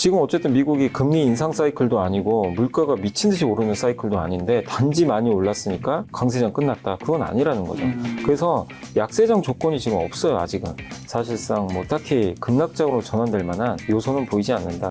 지금 어쨌든 미국이 금리 인상 사이클도 아니고 물가가 미친 듯이 오르는 사이클도 아닌데 단지 많이 올랐으니까 강세장 끝났다. 그건 아니라는 거죠. 그래서 약세장 조건이 지금 없어요. 아직은. 사실상 뭐 딱히 급락장으로 전환될 만한 요소는 보이지 않는다.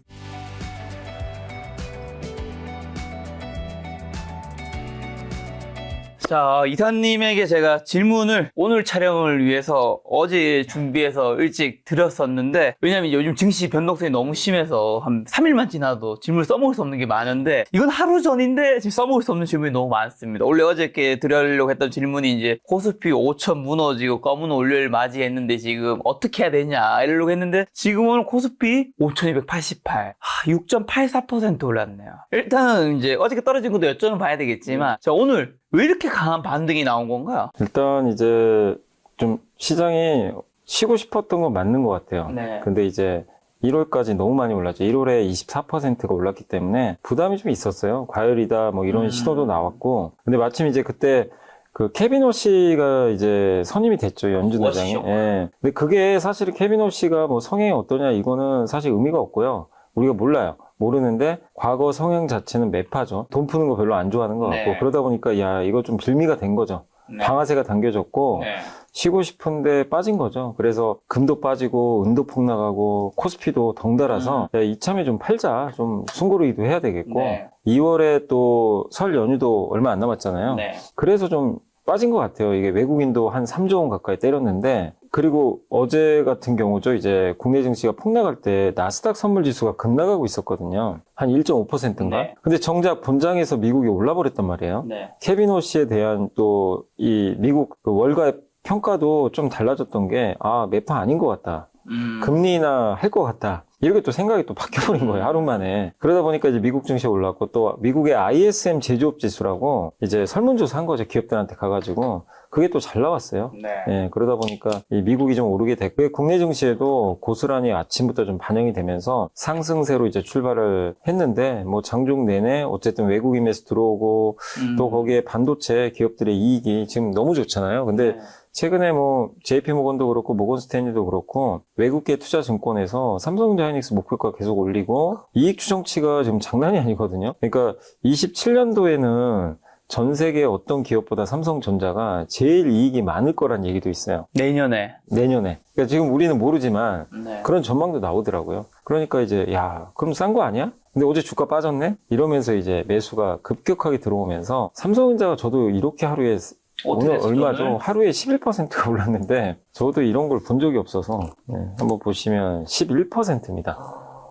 자, 이사님에게 제가 질문을 오늘 촬영을 위해서 어제 준비해서 일찍 드렸었는데, 왜냐면 요즘 증시 변동성이 너무 심해서 한 3일만 지나도 질문을 써먹을 수 없는 게 많은데, 이건 하루 전인데 지금 써먹을 수 없는 질문이 너무 많습니다. 원래 어저께 드리려고 했던 질문이 이제 코스피 5천 무너지고 검은 월요일 맞이했는데 지금 어떻게 해야 되냐 이러려고 했는데, 지금 오늘 코스피 5,288, 6.84% 올랐네요. 일단은 이제 어저께 떨어진 것도 여쭤봐야 되겠지만, 자, 오늘 왜 이렇게 강한 반등이 나온 건가요? 일단 이제 좀 시장이 쉬고 싶었던 건 맞는 것 같아요. 네. 근데 이제 1월까지 너무 많이 올랐죠. 1월에 24%가 올랐기 때문에 부담이 좀 있었어요. 과열이다 뭐 이런 신호도 나왔고. 근데 마침 이제 그때 그 케빈 오씨가 이제 선임이 됐죠. 연준 의장이. 예. 근데 그게 사실 케빈 오씨가 뭐 성향이 어떠냐 이거는 사실 의미가 없고요. 우리가 몰라요. 모르는데 과거 성향 자체는 매파죠. 돈 푸는 거 별로 안 좋아하는 것 같고. 네. 그러다 보니까 야 이거 좀 빌미가 된 거죠. 네. 방아쇠가 당겨졌고 네. 쉬고 싶은데 빠진 거죠. 그래서 금도 빠지고 은도 폭락하고 코스피도 덩달아서 야, 이참에 좀 팔자. 좀 숨고르기도 해야 되겠고. 네. 2월에 또 설 연휴도 얼마 안 남았잖아요. 네. 그래서 좀 빠진 것 같아요. 이게 외국인도 한 3조 원 가까이 때렸는데, 그리고 어제 같은 경우죠. 이제 국내 증시가 폭락할 때 나스닥 선물 지수가 급락하고 있었거든요. 한 1.5%인가? 네. 근데 정작 본장에서 미국이 올라버렸단 말이에요. 네. 케빈 오씨에 대한 또 이 미국 그 월가 평가도 좀 달라졌던 게, 아, 매파 아닌 것 같다. 금리 인하 할 것 같다. 이렇게 또 생각이 또 바뀌어버린 거예요, 하루 만에. 그러다 보니까 이제 미국 증시 올랐고, 또 미국의 ISM 제조업 지수라고 이제 설문조사 한 거죠, 기업들한테 가가지고. 그게 또 잘 나왔어요. 네. 예, 그러다 보니까 이 미국이 좀 오르게 됐고, 국내 증시에도 고스란히 아침부터 좀 반영이 되면서 상승세로 이제 출발을 했는데, 뭐 장중 내내 어쨌든 외국인 매수 들어오고, 또 거기에 반도체 기업들의 이익이 지금 너무 좋잖아요. 근데 네. 최근에 뭐 JP모건도 그렇고 모건스탠리도 그렇고 외국계 투자증권에서 삼성자이닉스 목표가 계속 올리고 이익 추정치가 지금 장난이 아니거든요. 그러니까 27년도에는 전 세계 어떤 기업보다 삼성전자가 제일 이익이 많을 거란 얘기도 있어요. 내년에. 내년에. 그러니까 지금 우리는 모르지만 네. 그런 전망도 나오더라고요. 그러니까 이제 야, 그럼 싼 거 아니야? 근데 어제 주가 빠졌네? 이러면서 이제 매수가 급격하게 들어오면서 삼성전자가 저도 이렇게 하루에 오늘 얼마죠? 하루에 11%가 올랐는데 저도 이런 걸 본 적이 없어서 한번 보시면 11%입니다.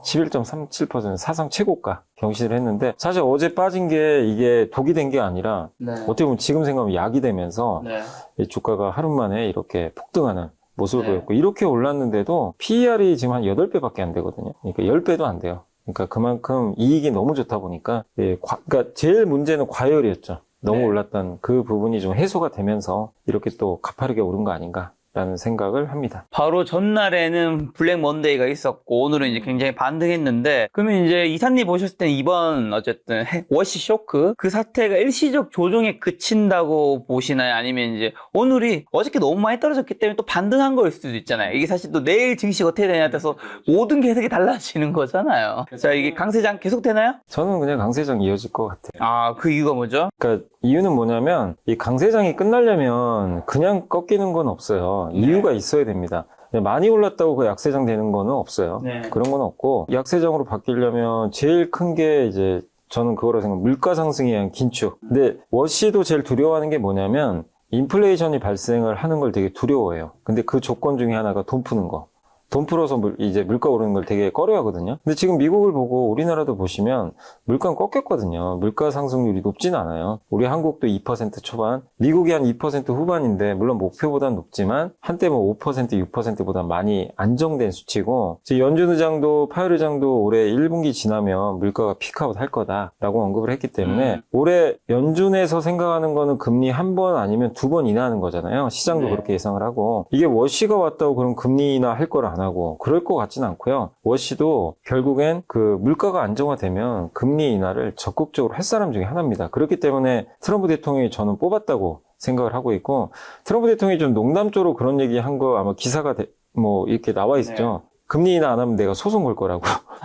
11.37% 사상 최고가 경신을 했는데 사실 어제 빠진 게 이게 독이 된 게 아니라 네. 어떻게 보면 지금 생각하면 약이 되면서 네. 이 주가가 하루 만에 이렇게 폭등하는 모습을 네. 보였고 이렇게 올랐는데도 PER이 지금 한 8배밖에 안 되거든요. 그러니까 10배도 안 돼요. 그러니까 그만큼 이익이 너무 좋다 보니까 그러니까 제일 문제는 과열이었죠. 너무 네. 올랐던 그 부분이 좀 해소가 되면서 이렇게 또 가파르게 오른 거 아닌가라는 생각을 합니다. 바로 전날에는 블랙 먼데이가 있었고 오늘은 이제 굉장히 반등했는데, 그러면 이제 이사님 보셨을 때 이번 어쨌든 워시 쇼크 그 사태가 일시적 조정에 그친다고 보시나요? 아니면 이제 오늘이 어저께 너무 많이 떨어졌기 때문에 또 반등한 거일 수도 있잖아요. 이게 사실 또 내일 증시가 어떻게 되냐에 따라서 모든 게 해석이 달라지는 거잖아요. 자, 이게 강세장 계속 되나요? 저는 그냥 강세장 이어질 것 같아요. 아, 그 이유가 뭐죠? 그러니까 이유는 뭐냐면 이 강세장이 끝나려면 그냥 꺾이는 건 없어요. 이유가 있어야 됩니다. 많이 올랐다고 그 약세장 되는 거는 없어요. 네. 그런 건 없고 약세장으로 바뀌려면 제일 큰 게 이제 저는 그거로 생각해요. 물가 상승에 의한 긴축. 근데 워시도 제일 두려워하는 게 뭐냐면 인플레이션이 발생을 하는 걸 되게 두려워해요. 근데 그 조건 중에 하나가 돈 푸는 거. 돈 풀어서 이제 물가 오르는 걸 되게 꺼려하거든요. 근데 지금 미국을 보고 우리나라도 보시면 물가는 꺾였거든요. 물가 상승률이 높진 않아요. 우리 한국도 2% 초반, 미국이 한 2% 후반인데 물론 목표보다는 높지만 한때 뭐 5%, 6%보다 많이 안정된 수치고, 연준 의장도 파월 의장도 올해 1분기 지나면 물가가 피크아웃 할 거다라고 언급을 했기 때문에 올해 연준에서 생각하는 거는 금리 한 번 아니면 2번 인하하는 거잖아요. 시장도 네. 그렇게 예상을 하고, 이게 워시가 왔다고 그럼 금리 인하 할 거를 안 하고 그럴 것 같지는 않고요. 워시도 결국엔 그 물가가 안정화되면 금리 인하를 적극적으로 할 사람 중에 하나입니다. 그렇기 때문에 트럼프 대통령이 저는 뽑았다고 생각을 하고 있고, 트럼프 대통령이 좀 농담조로 그런 얘기 한 거 아마 기사가 뭐 이렇게 나와 있죠. 금리 인하 안 하면 내가 소송 걸 거라고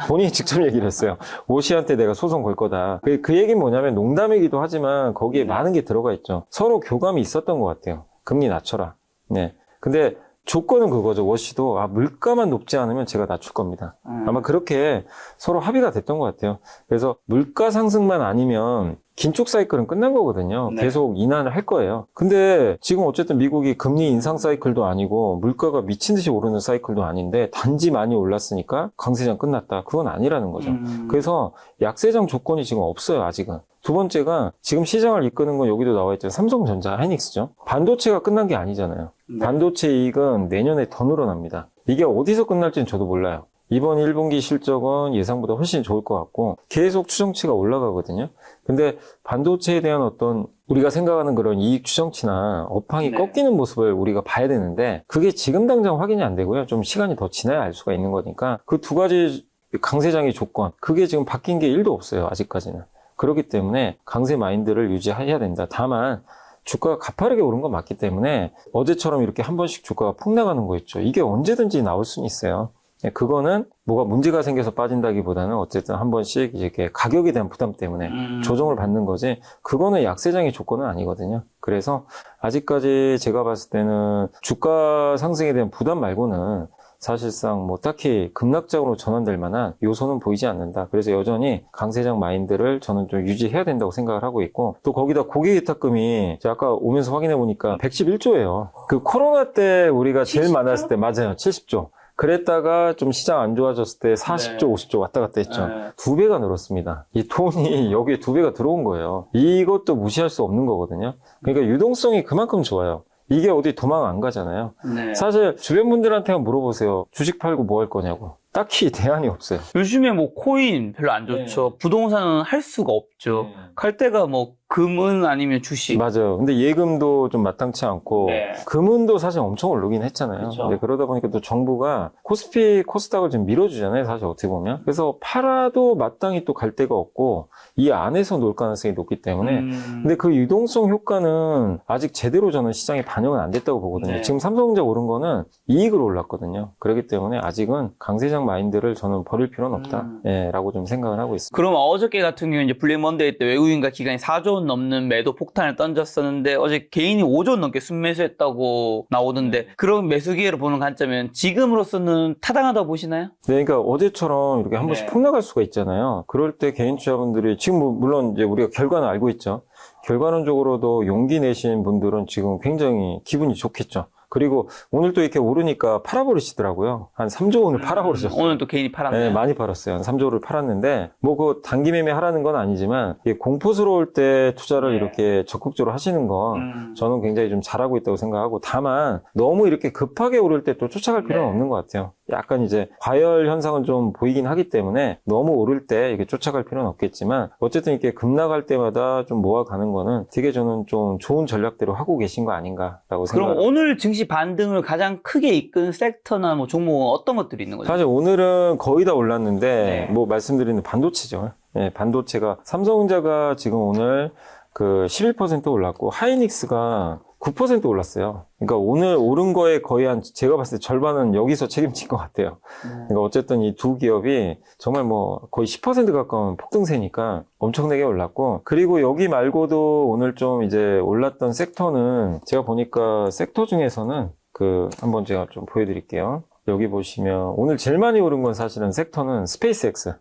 본인이 직접 얘기를 했어요. 워시한테 내가 소송 걸 거다. 그 얘기는 뭐냐면 농담이기도 하지만 거기에 많은 게 들어가 있죠. 서로 교감이 있었던 것 같아요. 금리 낮춰라. 네. 근데 조건은 그거죠. 워시도 물가만 높지 않으면 제가 낮출 겁니다. 아마 그렇게 서로 합의가 됐던 것 같아요. 그래서 물가 상승만 아니면 긴축 사이클은 끝난 거거든요. 네. 계속 인하를 할 거예요. 근데 지금 어쨌든 미국이 금리 인상 사이클도 아니고 물가가 미친 듯이 오르는 사이클도 아닌데 단지 많이 올랐으니까 강세장 끝났다. 그건 아니라는 거죠. 그래서 약세장 조건이 지금 없어요. 아직은. 두 번째가 지금 시장을 이끄는 건 여기도 나와 있잖아요. 삼성전자, 하이닉스죠. 반도체가 끝난 게 아니잖아요. 반도체 이익은 내년에 더 늘어납니다. 이게 어디서 끝날지는 저도 몰라요. 이번 1분기 실적은 예상보다 훨씬 좋을 것 같고 계속 추정치가 올라가거든요. 근데 반도체에 대한 어떤 우리가 생각하는 그런 이익 추정치나 업황이 꺾이는 모습을 우리가 봐야 되는데 그게 지금 당장 확인이 안 되고요. 좀 시간이 더 지나야 알 수가 있는 거니까 그 두 가지 강세장의 조건 그게 지금 바뀐 게 1도 없어요. 아직까지는. 그렇기 때문에 강세 마인드를 유지해야 된다. 다만 주가가 가파르게 오른 건 맞기 때문에 어제처럼 이렇게 한 번씩 주가가 폭 나가는 거 있죠. 이게 언제든지 나올 수는 있어요. 그거는 뭐가 문제가 생겨서 빠진다기보다는 어쨌든 한 번씩 이렇게 가격에 대한 부담 때문에 조정을 받는 거지 그거는 약세장의 조건은 아니거든요. 그래서 아직까지 제가 봤을 때는 주가 상승에 대한 부담 말고는 사실상 뭐 딱히 급락장으로 전환될 만한 요소는 보이지 않는다. 그래서 여전히 강세장 마인드를 저는 좀 유지해야 된다고 생각을 하고 있고 또 거기다 고객위탁금이 제가 아까 오면서 확인해 보니까 111조예요. 그 코로나 때 우리가 제일 70조? 많았을 때 맞아요. 70조. 그랬다가 좀 시장 안 좋아졌을 때 40조, 50조 왔다 갔다 했죠. 2배가 늘었습니다. 이 돈이 여기에 2배가 들어온 거예요. 이것도 무시할 수 없는 거거든요. 그러니까 유동성이 그만큼 좋아요. 이게 어디 도망 안 가잖아요. 사실 주변 분들한테 물어보세요. 주식 팔고 뭐 할 거냐고. 딱히 대안이 없어요. 요즘에 뭐 코인 별로 안 좋죠. 부동산은 할 수가 없죠. 갈 데가 뭐 금은 아니면 주식. 맞아요. 근데 예금도 좀 마땅치 않고 금은도 사실 엄청 오르긴 했잖아요. 그쵸. 근데 그러다 보니까 또 정부가 코스피, 코스닥을 좀 밀어주잖아요. 사실 어떻게 보면. 그래서 팔아도 마땅히 또 갈 데가 없고 이 안에서 놀 가능성이 높기 때문에 근데 그 유동성 효과는 아직 제대로 저는 시장에 반영은 안 됐다고 보거든요. 지금 삼성전자 오른 거는 이익으로 올랐거든요. 그렇기 때문에 아직은 강세장 마인드를 저는 버릴 필요는 없다. 라고 좀 생각을 하고 있습니다. 그럼 어저께 같은 경우는 이제 블랙 먼데이 때 외국인과 기관이 4조 원 넘는 매도 폭탄을 던졌었는데 어제 개인이 5조 원 넘게 순매수했다고 나오던데 그런 매수 기회를 보는 관점은 지금으로서는 타당하다고 보시나요? 네, 그러니까 어제처럼 이렇게 한 번씩 폭 나갈 수가 있잖아요. 그럴 때 개인 투자분들이 지금 뭐 물론 이제 우리가 결과는 알고 있죠. 결과론적으로도 용기 내신 분들은 지금 굉장히 기분이 좋겠죠. 그리고 오늘 또 이렇게 오르니까 팔아버리시더라고요. 한 3조 원을 팔아버리셨어요. 오늘 또 개인이 팔았네요. 네, 많이 팔았어요. 한 3조를 팔았는데, 뭐, 그, 단기 매매 하라는 건 아니지만, 이게 공포스러울 때 투자를 이렇게 적극적으로 하시는 건, 저는 굉장히 좀 잘하고 있다고 생각하고, 다만, 너무 이렇게 급하게 오를 때 또 쫓아갈 필요는 없는 것 같아요. 약간 이제, 과열 현상은 좀 보이긴 하기 때문에, 너무 오를 때 이렇게 쫓아갈 필요는 없겠지만, 어쨌든 이렇게 급락할 때마다 좀 모아가는 거는 되게 저는 좀 좋은 전략대로 하고 계신 거 아닌가라고 생각합니다. 그럼 오늘 증시 반등을 가장 크게 이끈 섹터나 뭐 종목은 어떤 것들이 있는 거죠? 사실 오늘은 거의 다 올랐는데 뭐 말씀드리는 반도체죠. 네, 반도체가 삼성전자가 지금 오늘 그 11% 올랐고 하이닉스가 9% 올랐어요. 그러니까 오늘 오른 거에 거의 한 제가 봤을 때 절반은 여기서 책임진 것 같아요. 그러니까 어쨌든 이 두 기업이 정말 뭐 거의 10% 가까운 폭등세니까 엄청나게 올랐고 그리고 여기 말고도 오늘 좀 이제 올랐던 섹터는 제가 보니까 섹터 중에서는 그 한번 제가 좀 보여드릴게요. 여기 보시면 오늘 제일 많이 오른 건 사실은 섹터는 스페이스X.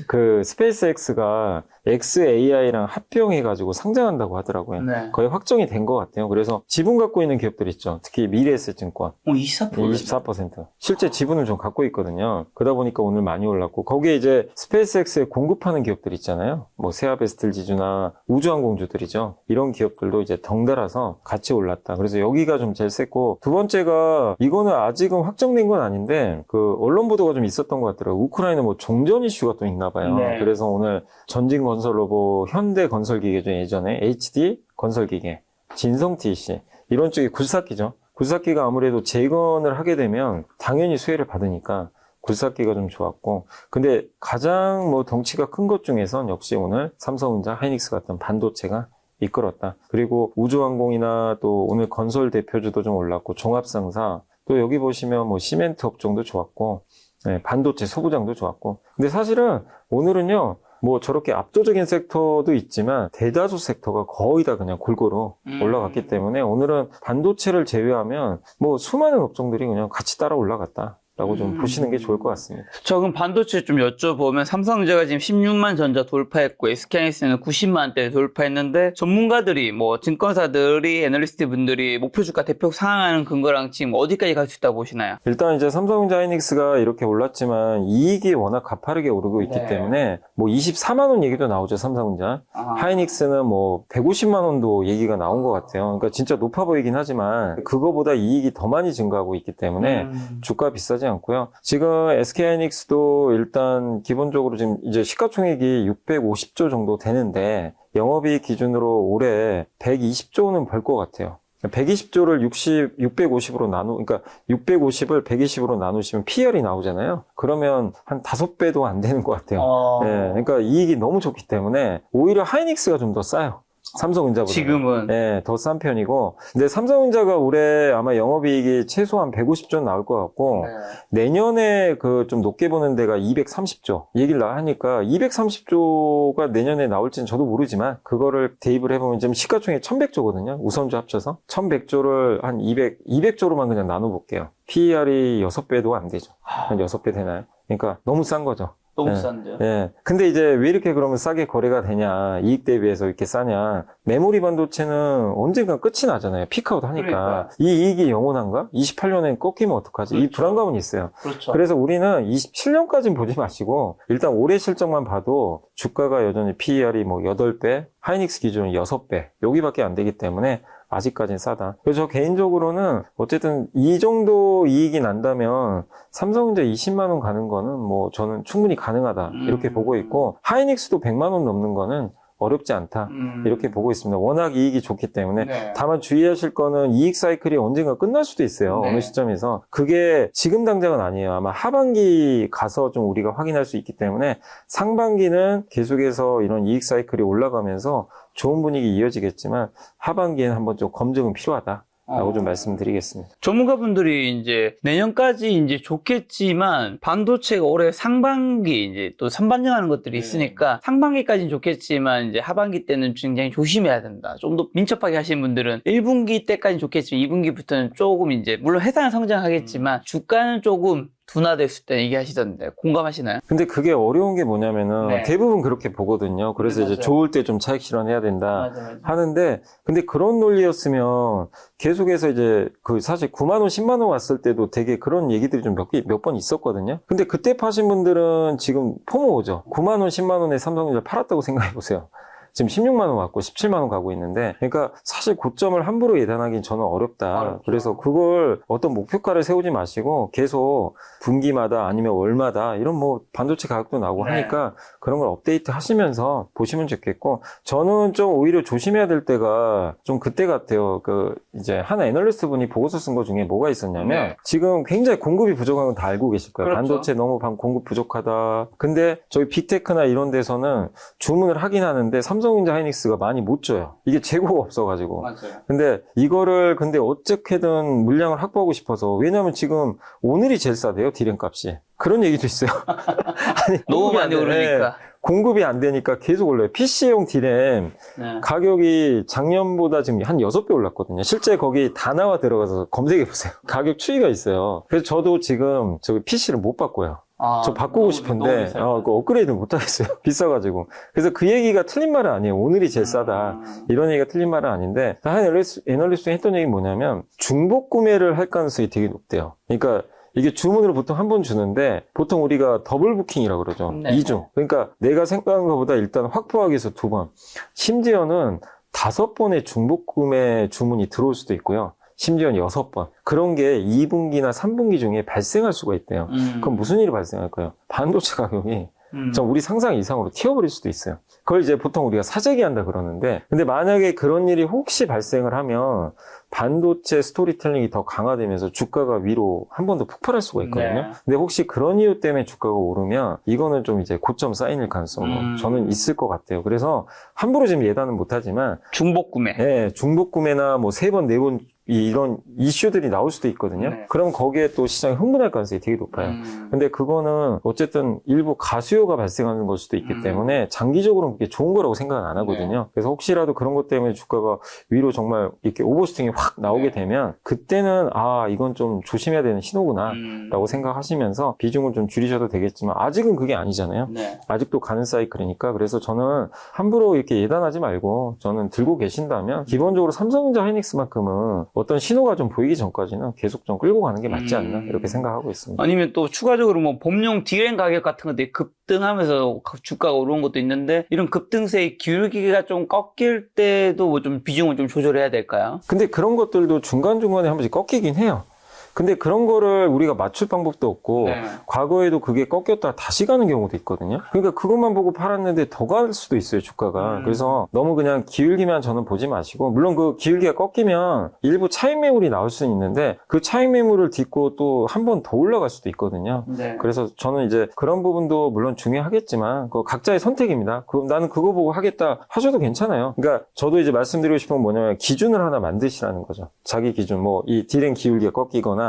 그 스페이스X가 XAI랑 합병해가지고 상장한다고 하더라고요. 거의 확정이 된 것 같아요. 그래서 지분 갖고 있는 기업들 있죠. 특히 미래에셋증권. 24%? 24%. 실제 지분을 좀 갖고 있거든요. 그러다 보니까 오늘 많이 올랐고 거기에 이제 스페이스X에 공급하는 기업들 있잖아요. 뭐 세아베스틀지주나 우주항공주들이죠. 이런 기업들도 이제 덩달아서 같이 올랐다. 그래서 여기가 좀 제일 셌고 두 번째가 이거는 아직은 확정된 건 아닌데 그 언론 보도가 좀 있었던 것 같더라고요. 우크라이나 뭐 종전 이슈가 또 있나 봐요. 그래서 오늘 전진건설로봇, 현대건설기계죠. 예전에 HD 건설기계, 진성TC 이런 쪽이 굴삭기죠. 굴삭기가 아무래도 재건을 하게 되면 당연히 수혜를 받으니까 굴삭기가 좀 좋았고 근데 가장 뭐 덩치가 큰 것 중에선 역시 오늘 삼성전자, 하이닉스 같은 반도체가 이끌었다. 그리고 우주항공이나 또 오늘 건설 대표주도 좀 올랐고 종합상사 또 여기 보시면 뭐 시멘트 업종도 좋았고 네, 반도체 소부장도 좋았고. 근데 사실은 오늘은요, 뭐 저렇게 압도적인 섹터도 있지만 대다수 섹터가 거의 다 그냥 골고루 올라갔기 때문에 오늘은 반도체를 제외하면 뭐 수많은 업종들이 그냥 같이 따라 올라갔다. 라고 좀 보시는 게 좋을 것 같습니다. 저 그럼 반도체 좀 여쭤보면 삼성전자가 지금 16만 전자 돌파했고 SK하이닉스는 90만대 돌파했는데 전문가들이 뭐 증권사들이 애널리스트 분들이 목표 주가 대폭 상향하는 근거랑 지금 어디까지 갈 수 있다고 보시나요? 일단 이제 삼성전자 하이닉스가 이렇게 올랐지만 이익이 워낙 가파르게 오르고 있기 네. 때문에 뭐 24만 원 얘기도 나오죠, 삼성전자. 하이닉스는 뭐 150만 원도 얘기가 나온 것 같아요. 그러니까 진짜 높아 보이긴 하지만 그거보다 이익이 더 많이 증가하고 있기 때문에 주가 비싸지 않고요. 지금 SK하이닉스도 일단 기본적으로 지금 이제 시가총액이 650조 정도 되는데 영업이익 기준으로 올해 120조는 벌 것 같아요. 120조를 650으로 그러니까 650을 120으로 나누시면 PR이 나오잖아요. 그러면 한 5배도 안 되는 것 같아요. 예, 그러니까 이익이 너무 좋기 때문에 오히려 하이닉스가 좀 더 싸요. 삼성전자보다. 지금은. 네, 더 싼 편이고. 근데 삼성전자가 올해 아마 영업이익이 최소한 150조 나올 것 같고, 내년에 그 좀 높게 보는 데가 230조 얘기를 하니까 230조가 내년에 나올지는 저도 모르지만 그거를 대입을 해보면 지금 시가총액 1100조거든요. 우선주 합쳐서. 1100조를 한 200조로만 그냥 나눠볼게요. PER이 6배도 안 되죠. 한 6배 되나요? 그러니까 너무 싼 거죠. 너무 예. 싼데요? 예. 근데 이제 왜 이렇게 그러면 싸게 거래가 되냐, 이익 대비해서 이렇게 싸냐. 메모리 반도체는 언젠가 끝이 나잖아요. 피크아웃 하니까. 그러니까요. 이 이익이 영원한가? 28년에 꺾이면 어떡하지? 이 그렇죠. 불안감은 있어요. 그렇죠. 그래서 우리는 27년까지는 보지 마시고, 일단 올해 실적만 봐도 주가가 여전히 PER이 뭐 8배, 하이닉스 기준은 6배, 여기밖에 안 되기 때문에 아직까지는 싸다. 그래서 저 개인적으로는 어쨌든 이 정도 이익이 난다면 삼성전자 20만 원 가는 거는 뭐 저는 충분히 가능하다 이렇게 보고 있고, 하이닉스도 100만 원 넘는 거는 어렵지 않다 이렇게 보고 있습니다. 워낙 이익이 좋기 때문에. 네. 다만 주의하실 거는 이익 사이클이 언젠가 끝날 수도 있어요. 네. 어느 시점에서. 그게 지금 당장은 아니에요. 아마 하반기 가서 좀 우리가 확인할 수 있기 때문에 상반기는 계속해서 이런 이익 사이클이 올라가면서 좋은 분위기 이어지겠지만 하반기에는 한번 좀 검증은 필요하다. 라고 좀 말씀드리겠습니다. 전문가분들이 이제 내년까지 이제 좋겠지만 반도체가 올해 상반기 이제 또 선반영하는 것들이 있으니까 상반기까지는 좋겠지만 이제 하반기 때는 굉장히 조심해야 된다. 좀 더 민첩하게 하시는 분들은 1분기 때까지는 좋겠지만 2분기부터는 조금 이제 물론 회사는 성장하겠지만 주가는 조금 둔화될 수 있다 얘기하시던데 공감하시나요? 근데 그게 어려운 게 뭐냐면은 네. 대부분 그렇게 보거든요. 그래서 네, 이제 맞아요. 좋을 때 좀 차익 실현해야 된다 맞아요. 하는데, 근데 그런 논리였으면 계속해서 이제 그 사실 9만 원, 10만 원 왔을 때도 되게 그런 얘기들이 좀 몇 번 있었거든요. 근데 그때 파신 분들은 지금 포모 오죠. 9만 원, 10만 원에 삼성전자 팔았다고 생각해 보세요. 지금 16만 원 왔고 17만 원 가고 있는데, 그러니까 사실 고점을 함부로 예단하기는 저는 어렵다. 어렵죠. 그래서 그걸 어떤 목표가를 세우지 마시고 계속 분기마다 아니면 월마다 이런 뭐 반도체 가격도 나오고 네. 하니까 그런 걸 업데이트 하시면서 보시면 좋겠고, 저는 좀 오히려 조심해야 될 때가 좀 그때 같아요. 그 이제 하나 애널리스트 분이 보고서 쓴 거 중에 뭐가 있었냐면, 네. 지금 굉장히 공급이 부족한 건 다 알고 계실 거예요. 그렇죠. 반도체 너무 공급 부족하다. 근데 저희 빅테크나 이런 데서는 주문을 하긴 하는데 삼성전자 하이닉스가 많이 못 줘요. 이게 재고가 없어가지고. 맞아요. 근데 이거를 근데 어떻게든 물량을 확보하고 싶어서, 왜냐면 지금 오늘이 제일 싸대요, 디램 값이. 그런 얘기도 있어요. 아니, 너무 공급이 안 많이 돼. 오르니까. 공급이 안 되니까 계속 올라요. PC용 디램 네. 가격이 작년보다 지금 한 6배 올랐거든요. 실제 거기 다 나와 들어가서 검색해보세요. 가격 추이가 있어요. 그래서 저도 지금 저기 PC를 못 바꿔요. 저 바꾸고 싶은데 그 업그레이드 못 하겠어요. 비싸가지고. 그래서 그 얘기가 틀린 말은 아니에요. 오늘이 제일 싸다. 이런 얘기가 틀린 말은 아닌데, 한 애널리스트 했던 얘기는 뭐냐면 중복 구매를 할 가능성이 되게 높대요. 그러니까 이게 주문으로 보통 한 번 주는데 보통 우리가 더블 부킹이라고 그러죠. 네. 2주. 그러니까 내가 생각한 것보다 일단 확보하기 위해서 2번. 심지어는 5번의 중복 구매 주문이 들어올 수도 있고요. 심지어는 6번. 그런 게 2분기나 3분기 중에 발생할 수가 있대요. 그럼 무슨 일이 발생할까요? 반도체 가격이 우리 상상 이상으로 튀어버릴 수도 있어요. 그걸 이제 보통 우리가 사재기한다 그러는데, 근데 만약에 그런 일이 혹시 발생을 하면 반도체 스토리텔링이 더 강화되면서 주가가 위로 한 번 더 폭발할 수가 있거든요. 네. 근데 혹시 그런 이유 때문에 주가가 오르면 이거는 좀 이제 고점 사인일 가능성은 저는 있을 것 같아요. 그래서 함부로 지금 예단은 못하지만 중복 구매. 중복 구매나 뭐 3번, 4번 이런 이슈들이 나올 수도 있거든요. 네. 그럼 거기에 또 시장이 흥분할 가능성이 되게 높아요. 근데 그거는 어쨌든 일부 가수요가 발생하는 걸 수도 있기 때문에 장기적으로는 그게 좋은 거라고 생각은 안 하거든요. 그래서 혹시라도 그런 것 때문에 주가가 위로 정말 이렇게 오버슈팅이 확 나오게 되면 그때는 이건 좀 조심해야 되는 신호구나 라고 생각하시면서 비중을 좀 줄이셔도 되겠지만 아직은 그게 아니잖아요. 네. 아직도 가는 사이클이니까. 그래서 저는 함부로 이렇게 예단하지 말고 저는 들고 계신다면 기본적으로 삼성전자 하이닉스만큼은 어떤 신호가 좀 보이기 전까지는 계속 좀 끌고 가는 게 맞지 않나 이렇게 생각하고 있습니다. 아니면 또 추가적으로 뭐 범용 디램 가격 같은 것들이 급등하면서 주가가 오른 것도 있는데 이런 급등세의 기울기가 좀 꺾일 때도 뭐 좀 비중을 좀 조절해야 될까요? 근데 그런 것들도 중간중간에 한 번씩 꺾이긴 해요. 근데 그런 거를 우리가 맞출 방법도 없고 네. 과거에도 그게 꺾였다가 다시 가는 경우도 있거든요. 그러니까 그것만 보고 팔았는데 더 갈 수도 있어요, 주가가. 그래서 너무 그냥 기울기만 저는 보지 마시고 물론 그 기울기가 꺾이면 일부 차익 매물이 나올 수는 있는데 그 차익 매물을 딛고 또 한 번 더 올라갈 수도 있거든요. 네. 그래서 저는 이제 그런 부분도 물론 중요하겠지만 그 각자의 선택입니다. 나는 그거 보고 하겠다 하셔도 괜찮아요. 그러니까 저도 이제 말씀드리고 싶은 건 뭐냐면 기준을 하나 만드시라는 거죠. 자기 기준 뭐 이 디램 기울기가 꺾이거나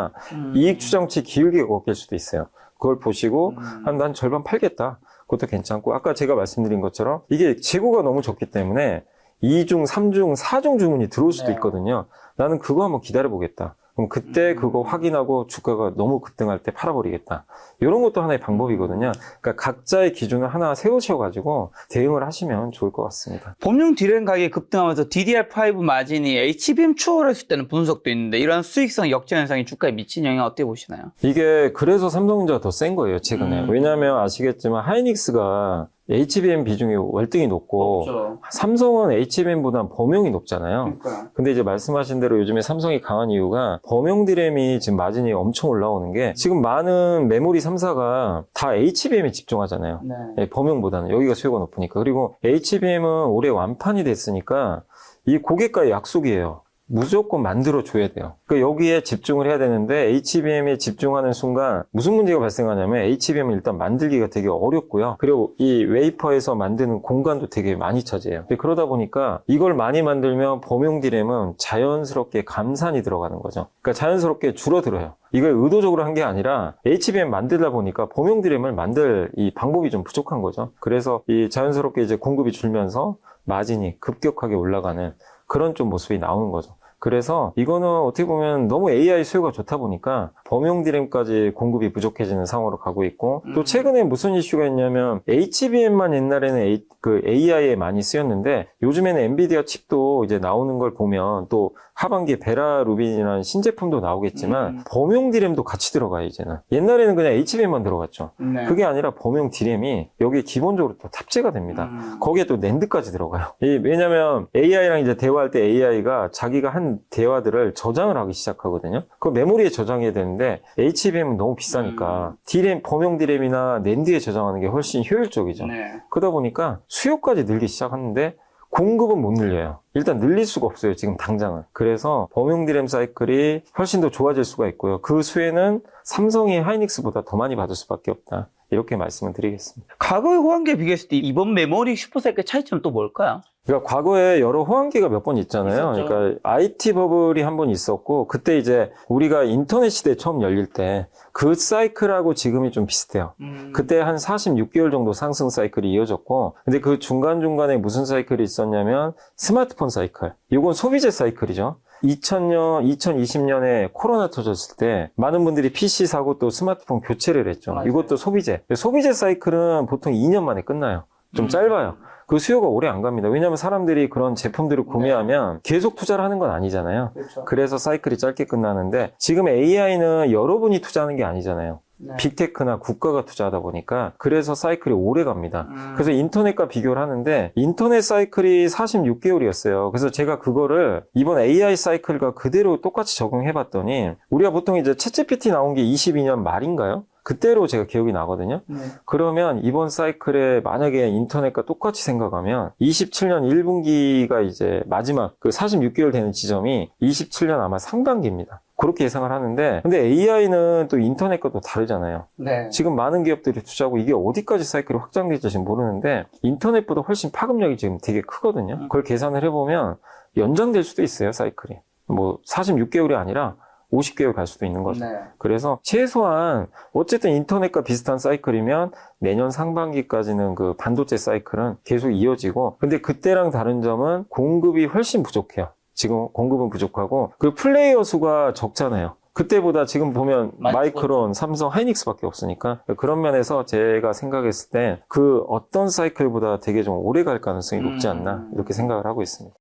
이익 추정치 기울기가 꺾일 수도 있어요. 그걸 보시고 난 절반 팔겠다. 그것도 괜찮고 아까 제가 말씀드린 것처럼 이게 재고가 너무 적기 때문에 2중, 3중, 4중 주문이 들어올 수도 있거든요. 나는 그거 한번 기다려보겠다. 그럼 그때 그거 확인하고 주가가 너무 급등할 때 팔아버리겠다. 이런 것도 하나의 방법이거든요. 그러니까 각자의 기준을 하나 세우셔가지고 대응을 하시면 좋을 것 같습니다. 범용 디램 가격이 급등하면서 DDR5 마진이 HBM 추월했을 때는 분석도 있는데 이런 수익성 역전 현상이 주가에 미친 영향 어떻게 보시나요? 이게 그래서 삼성전자가 더 센 거예요, 최근에. 왜냐하면 아시겠지만 하이닉스가 HBM 비중이 월등히 높고 없죠. 삼성은 HBM보다 범용이 높잖아요. 그러니까요. 근데 이제 말씀하신 대로 요즘에 삼성이 강한 이유가 범용 디램이 지금 마진이 엄청 올라오는 게 지금 많은 메모리 3사가 다 HBM에 집중하잖아요. 네. 범용보다는 여기가 수요가 높으니까. 그리고 HBM은 올해 완판이 됐으니까 이 고객과의 약속이에요. 무조건 만들어줘야 돼요. 그러니까 여기에 집중을 해야 되는데 HBM에 집중하는 순간 무슨 문제가 발생하냐면 HBM을 일단 만들기가 되게 어렵고요. 그리고 이 웨이퍼에서 만드는 공간도 되게 많이 차지해요. 그러다 보니까 이걸 많이 만들면 범용 디램은 자연스럽게 감산이 들어가는 거죠. 그러니까 자연스럽게 줄어들어요. 이걸 의도적으로 한 게 아니라 HBM 만들다 보니까 범용 디램을 만들 이 방법이 좀 부족한 거죠. 그래서 이 자연스럽게 이제 공급이 줄면서 마진이 급격하게 올라가는 그런 좀 모습이 나오는 거죠. 그래서 이거는 어떻게 보면 너무 AI 수요가 좋다 보니까 범용 디램까지 공급이 부족해지는 상황으로 가고 있고 또 최근에 무슨 이슈가 있냐면 HBM만 옛날에는 AI에 많이 쓰였는데 요즘에는 엔비디아 칩도 이제 나오는 걸 보면 또 하반기에 베라 루빈이라는 신제품도 나오겠지만 범용 디램도 같이 들어가요 이제는. 옛날에는 그냥 HBM만 들어갔죠. 네. 그게 아니라 범용 디램이 여기에 기본적으로 또 탑재가 됩니다. 거기에 또 낸드까지 들어가요. 왜냐면 AI랑 이제 대화할 때 AI가 자기가 한 대화들을 저장을 하기 시작하거든요. 그 메모리에 저장해야 되는데 HBM은 너무 비싸니까 디램, 범용 디램이나 낸드에 저장하는 게 훨씬 효율적이죠. 네. 그러다 보니까 수요까지 늘기 시작하는데 공급은 못 늘려요. 일단 늘릴 수가 없어요, 지금 당장은. 그래서 범용 디램 사이클이 훨씬 더 좋아질 수가 있고요. 그 수혜는 삼성이 하이닉스보다 더 많이 받을 수밖에 없다. 이렇게 말씀을 드리겠습니다. 과거의 호황기에 비교했을 때 이번 메모리 슈퍼사이클 차이점은 또 뭘까요? 그러니까 과거에 여러 호황기가 몇 번 있잖아요. 있었죠. 그러니까 IT 버블이 한 번 있었고 그때 이제 우리가 인터넷 시대 처음 열릴 때 그 사이클하고 지금이 좀 비슷해요. 그때 한 46개월 정도 상승 사이클이 이어졌고 근데 그 중간중간에 무슨 사이클이 있었냐면 스마트폰 사이클. 이건 소비재 사이클이죠. 2020년에 코로나 터졌을 때 많은 분들이 PC 사고 또 스마트폰 교체를 했죠. 맞아요. 이것도 소비재. 소비재 사이클은 보통 2년 만에 끝나요. 좀 짧아요. 그 수요가 오래 안 갑니다. 왜냐하면 사람들이 그런 제품들을 구매하면 계속 투자를 하는 건 아니잖아요. 그렇죠. 그래서 사이클이 짧게 끝나는데 지금 AI는 여러분이 투자하는 게 아니잖아요. 네. 빅테크나 국가가 투자하다 보니까 그래서 사이클이 오래 갑니다. 그래서 인터넷과 비교를 하는데 인터넷 사이클이 46개월이었어요. 그래서 제가 그거를 이번 AI 사이클과 그대로 똑같이 적용해 봤더니 우리가 보통 이제 챗GPT 나온 게 22년 말인가요? 그때로 제가 기억이 나거든요. 네. 그러면 이번 사이클에 만약에 인터넷과 똑같이 생각하면 27년 1분기가 이제 마지막 그 46개월 되는 지점이 27년 아마 상반기입니다. 그렇게 예상을 하는데 근데 AI는 또 인터넷과 또 다르잖아요. 네. 지금 많은 기업들이 투자하고 이게 어디까지 사이클이 확장될지 지금 모르는데 인터넷보다 훨씬 파급력이 지금 되게 크거든요. 그걸 계산을 해보면 연장될 수도 있어요, 사이클이. 뭐 46개월이 아니라 50개월 갈 수도 있는 거죠. 네. 그래서 최소한 어쨌든 인터넷과 비슷한 사이클이면 내년 상반기까지는 그 반도체 사이클은 계속 이어지고, 근데 그때랑 다른 점은 공급이 훨씬 부족해요. 지금 공급은 부족하고 그 플레이어 수가 적잖아요. 그때보다 지금 보면 많이 마이크론, 삼성, 하이닉스밖에 없으니까 그런 면에서 제가 생각했을 때 그 어떤 사이클보다 되게 좀 오래 갈 가능성이 높지 않나 이렇게 생각을 하고 있습니다.